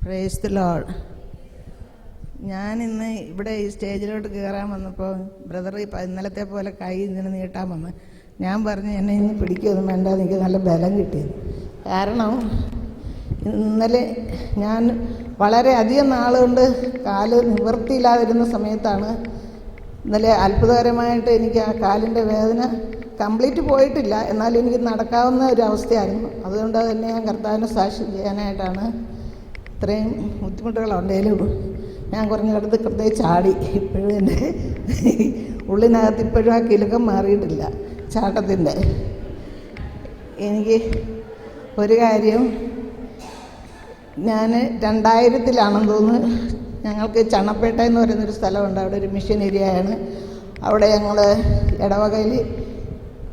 Praise the Lord. ഞാനിന്ന് ഇവിടെ ഈ സ്റ്റേജിലോട്ട് കയറാൻ വന്നപ്പോൾ ബ്രദർ ഇന്നലത്തെ പോലെ കൈ ഇങ്ങനെ നീട്ടാൻ വന്ന് ഞാൻ പറഞ്ഞു എന്നെ ഇന്ന് പിടിക്കുകയൊന്നും വേണ്ട, എനിക്ക് നല്ല ബലം കിട്ടിയത്. കാരണം ഇന്നലെ ഞാൻ വളരെ അധികം നാളുകൊണ്ട് കാല് നിവൃത്തിയില്ലാതിരുന്ന സമയത്താണ് ഇന്നലെ അത്ഭുതകരമായിട്ട് എനിക്ക് ആ കാലിൻ്റെ വേദന കംപ്ലീറ്റ് പോയിട്ടില്ല, എന്നാലും എനിക്ക് നടക്കാവുന്ന ഒരു അവസ്ഥയായിരുന്നു. അതുകൊണ്ട് തന്നെ ഞാൻ കർത്താവിനെ സാക്ഷ്യം ചെയ്യാനായിട്ടാണ്. ഇത്രയും ബുദ്ധിമുട്ടുകളുണ്ടെങ്കിലും ഞാൻ കുറഞ്ഞ കിടത്ത് കൃത്യം ചാടി. ഇപ്പോഴും എൻ്റെ ഉള്ളിനകത്ത് ഇപ്പോഴും ആ കിലുക്കം മാറിയിട്ടില്ല ചാട്ടത്തിൻ്റെ. എനിക്ക് ഒരു കാര്യം, ഞാൻ 2000-ലാണെന്ന് തോന്നുന്നു, ഞങ്ങൾക്ക് ചണപ്പേട്ട എന്ന് പറയുന്നൊരു സ്ഥലമുണ്ട്, അവിടെ ഒരു മിഷൻ ഏരിയയാണ്. അവിടെ ഞങ്ങൾ ഇടവകയിൽ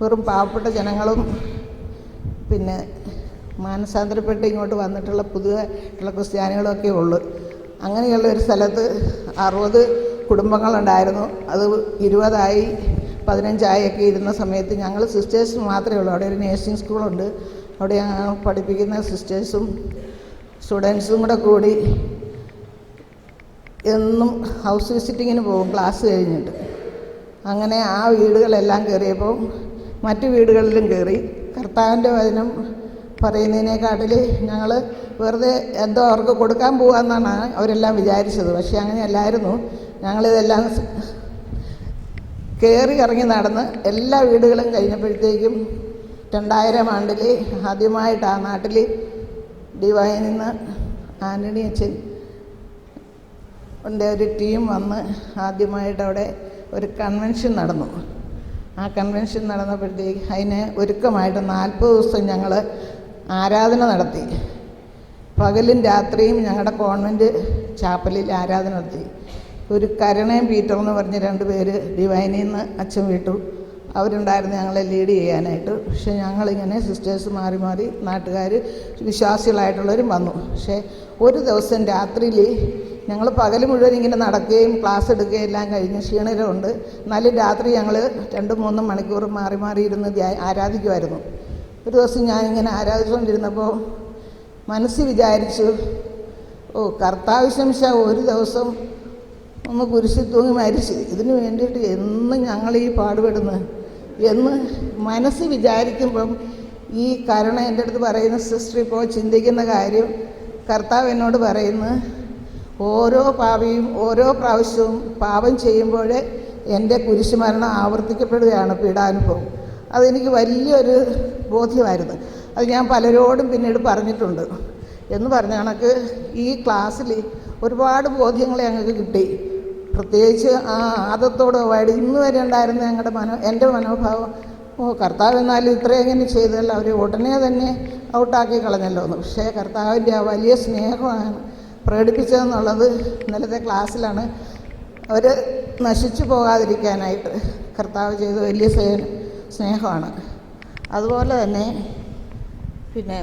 വെറും പാവപ്പെട്ട ജനങ്ങളും പിന്നെ മാനസാന്തരപ്പെട്ട് ഇങ്ങോട്ട് വന്നിട്ടുള്ള പുതിയതായിട്ടുള്ള ക്രിസ്ത്യാനികളൊക്കെ ഉള്ളു. അങ്ങനെയുള്ള ഒരു സ്ഥലത്ത് 60 കുടുംബങ്ങളുണ്ടായിരുന്നു. അത് 20ആയി 15ആയി ഒക്കെ ഇരുന്ന സമയത്ത് ഞങ്ങൾ സിസ്റ്റേഴ്സ് മാത്രമേ ഉള്ളൂ. അവിടെ ഒരു നേഴ്സിംഗ് സ്കൂളുണ്ട്. അവിടെ ഞങ്ങൾ പഠിപ്പിക്കുന്ന സിസ്റ്റേഴ്സും സ്റ്റുഡൻസും കൂടെ കൂടി എന്നും ഹൗസ് വിസിറ്റിങ്ങിന് പോകും ക്ലാസ് കഴിഞ്ഞിട്ട്. അങ്ങനെ ആ വീടുകളെല്ലാം കയറിയപ്പോൾ മറ്റു വീടുകളിലും കയറി. കർത്താവിൻ്റെ വചനം പറയുന്നതിനേക്കാട്ടിൽ ഞങ്ങൾ വെറുതെ എന്തോ അവർക്ക് കൊടുക്കാൻ പോകാമെന്നാണ് അവരെല്ലാം വിചാരിച്ചത്. പക്ഷേ അങ്ങനെയല്ലായിരുന്നു. ഞങ്ങളിതെല്ലാം കയറി ഇറങ്ങി നടന്ന് എല്ലാ വീടുകളും കഴിഞ്ഞപ്പോഴത്തേക്കും 2000 ആണ്ടിൽ ആദ്യമായിട്ട് ആ നാട്ടിൽ ഡിവൈനിൽ നിന്ന് ആൻ്റണി അച്ഛൻ ഒരു ടീം വന്ന് ആദ്യമായിട്ട് അവിടെ ഒരു കൺവെൻഷൻ നടന്നു. ആ കൺവെൻഷൻ നടന്നപ്പോഴത്തേക്ക് അതിന് ഒരുക്കമായിട്ട് 40 ദിവസം ഞങ്ങൾ ആരാധന നടത്തി. പകലും രാത്രിയും ഞങ്ങളുടെ കോൺവെൻറ്റ് ചാപ്പലിൽ ആരാധന നടത്തി. ഒരു കരുണയും പീറ്റർ എന്ന് പറഞ്ഞ് 2 പേര് ഡിവൈനിൽ നിന്ന് അച്ഛൻ വിട്ടു. അവരുണ്ടായിരുന്നു ഞങ്ങളെ ലീഡ് ചെയ്യാനായിട്ട്. പക്ഷേ ഞങ്ങളിങ്ങനെ സിസ്റ്റേഴ്സ് മാറി മാറി നാട്ടുകാർ വിശ്വാസികളായിട്ടുള്ളവരും വന്നു. പക്ഷേ ഒരു ദിവസം രാത്രിയിൽ ഞങ്ങൾ പകൽ മുഴുവൻ ഇങ്ങനെ നടക്കുകയും ക്ലാസ് എടുക്കുകയും എല്ലാം കഴിഞ്ഞ് ക്ഷീണരുണ്ട്. എന്നാലും രാത്രി ഞങ്ങൾ 2-3 മണിക്കൂർ മാറി മാറി ഇരുന്ന് ആരാധിക്കുമായിരുന്നു. ഒരു ദിവസം ഞാനിങ്ങനെ ആരാധിച്ചുകൊണ്ടിരുന്നപ്പോൾ മനസ്സിൽ വിചാരിച്ചു, കർത്താവ് ശംശ ഒരു ദിവസം ഒന്ന് കുരിശിൽ തൂങ്ങി മരിച്ച് ഇതിന് വേണ്ടിയിട്ട് എന്ന് ഞങ്ങൾ ഈ പാടുപെടുന്നു എന്ന് മനസ്സിൽ വിചാരിക്കുമ്പം ഈ കരുണ എൻ്റെ അടുത്ത് പറയുന്ന സിസ്റ്റർ ഇപ്പോൾ ചിന്തിക്കുന്ന കാര്യം കർത്താവ് എന്നോട് പറയുന്നു, ഓരോ പാപിയും ഓരോ പ്രാവശ്യവും പാപം ചെയ്യുമ്പോൾ എൻ്റെ കുരിശുമരണം ആവർത്തിക്കപ്പെടുകയാണ് പീഡാനുഭവം. അതെനിക്ക് വലിയൊരു ബോധ്യമായിരുന്നു. അത് ഞാൻ പലരോടും പിന്നീട് പറഞ്ഞിട്ടുണ്ട്. എന്ന് പറഞ്ഞ കണക്ക് ഈ ക്ലാസ്സിൽ ഒരുപാട് ബോധ്യങ്ങൾ ഞങ്ങൾക്ക് കിട്ടി. പ്രത്യേകിച്ച് ആ ആദത്തോടുമായിട്ട് ഇന്ന് വരെ ഉണ്ടായിരുന്ന എൻ്റെ മനോഭാവം, കർത്താവ് എന്നാലും ഇത്രയെങ്ങനെ ചെയ്തല്ലോ, അവർ ഉടനെ തന്നെ ഔട്ടാക്കി കളഞ്ഞല്ലോ എന്ന്. പക്ഷേ കർത്താവിൻ്റെ ആ വലിയ സ്നേഹമാണ് പ്രകടിപ്പിച്ചതെന്നുള്ളത് ഇന്നലത്തെ ക്ലാസ്സിലാണ്. അവർ നശിച്ചു പോകാതിരിക്കാനായിട്ട് കർത്താവ് ചെയ്ത വലിയ സ്നേഹമാണ്. അതുപോലെ തന്നെ പിന്നെ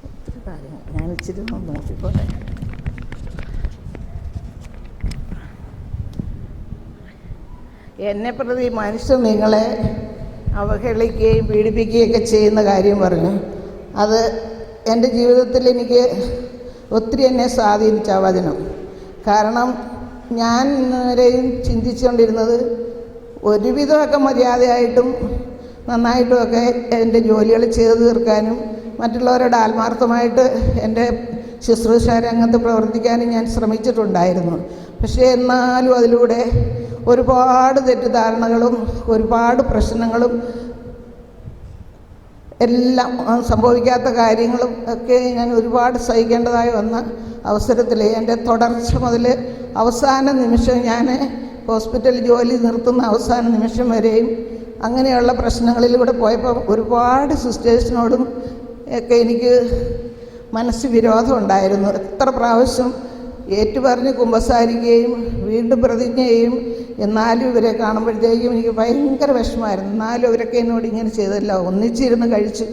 ഒത്തിരി കാര്യങ്ങൾ ഞാൻ ഇച്ചിരി നോക്കിപ്പോട്ടെ. എന്നെ പ്രതി മനുഷ്യർ നിങ്ങളെ അവഹേളിക്കുകയും പീഡിപ്പിക്കുകയൊക്കെ ചെയ്യുന്ന കാര്യം പറഞ്ഞു. അത് എൻ്റെ ജീവിതത്തിൽ എനിക്ക് ഒത്തിരി എന്നെ സ്വാധീനിച്ച വചനം. കാരണം ഞാൻ ഇന്നുവരെയും ചിന്തിച്ചുകൊണ്ടിരുന്നത് ഒരുവിധമൊക്കെ മര്യാദയായിട്ടും നന്നായിട്ടുമൊക്കെ എൻ്റെ ജോലികൾ ചെയ്തു തീർക്കാനും മറ്റുള്ളവരോട് ആത്മാർത്ഥമായിട്ട് എൻ്റെ ശുശ്രൂഷ രംഗത്ത് പ്രവർത്തിക്കാനും ഞാൻ ശ്രമിച്ചിട്ടുണ്ടായിരുന്നു. പക്ഷേ എന്നാലും അതിലൂടെ ഒരുപാട് തെറ്റിദ്ധാരണകളും ഒരുപാട് പ്രശ്നങ്ങളും എല്ലാം സംഭവിക്കാത്ത കാര്യങ്ങളും ഒക്കെ ഞാൻ ഒരുപാട് സഹിക്കേണ്ടതായി വന്ന അവസരത്തിൽ എൻ്റെ തുടർച്ച മുതൽ അവസാന നിമിഷം ഞാൻ ഹോസ്പിറ്റൽ ജോലി നിർത്തുന്ന അവസാന നിമിഷം വരെയും അങ്ങനെയുള്ള പ്രശ്നങ്ങളിലൂടെ പോയപ്പോൾ ഒരുപാട് സിസ്റ്റേഴ്സിനോടും ഒക്കെ എനിക്ക് മനസ്സ് വിരോധം ഉണ്ടായിരുന്നു. എത്ര പ്രാവശ്യം ഏറ്റുപറഞ്ഞ് കുമ്പസാരിക്കുകയും വീണ്ടും പ്രതിജ്ഞ ചെയ്യും. എന്നാലും ഇവരെ കാണുമ്പോഴത്തേക്കും എനിക്ക് ഭയങ്കര വിഷമമായിരുന്നു. എന്നാലും ഇവരൊക്കെ എന്നോട് ഇങ്ങനെ ചെയ്തല്ലോ, ഒന്നിച്ചിരുന്ന് കഴിച്ച്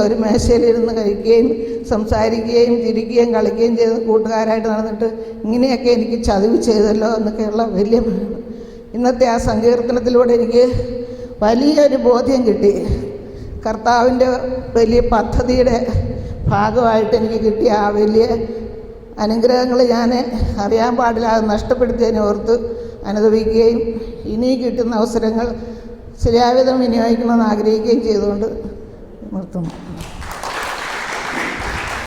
ഒരു മേശയിലിരുന്ന് കഴിക്കുകയും സംസാരിക്കുകയും ചിരിക്കുകയും കളിക്കുകയും ചെയ്ത് കൂട്ടുകാരായിട്ട് നടന്നിട്ട് ഇങ്ങനെയൊക്കെ എനിക്ക് ചതിവ് ചെയ്തല്ലോ എന്നൊക്കെയുള്ള വലിയ ഇന്നത്തെ ആ സങ്കീർത്തനത്തിലൂടെ എനിക്ക് വലിയൊരു ബോധ്യം കിട്ടി. കർത്താവിൻ്റെ വലിയ പദ്ധതിയുടെ ഭാഗമായിട്ട് എനിക്ക് കിട്ടിയ ആ വലിയ അനുഗ്രഹങ്ങൾ ഞാൻ അറിയാൻ പാടില്ലാതെ നഷ്ടപ്പെടുത്തിയതിനെ ഓർത്ത് അനുഭവിക്കുകയും ഇനി കിട്ടുന്ന അവസരങ്ങൾ ശരിയായ വിധം വിനിയോഗിക്കണമെന്ന് ആഗ്രഹിക്കുകയും ചെയ്തുകൊണ്ട് നിർത്തുന്നു.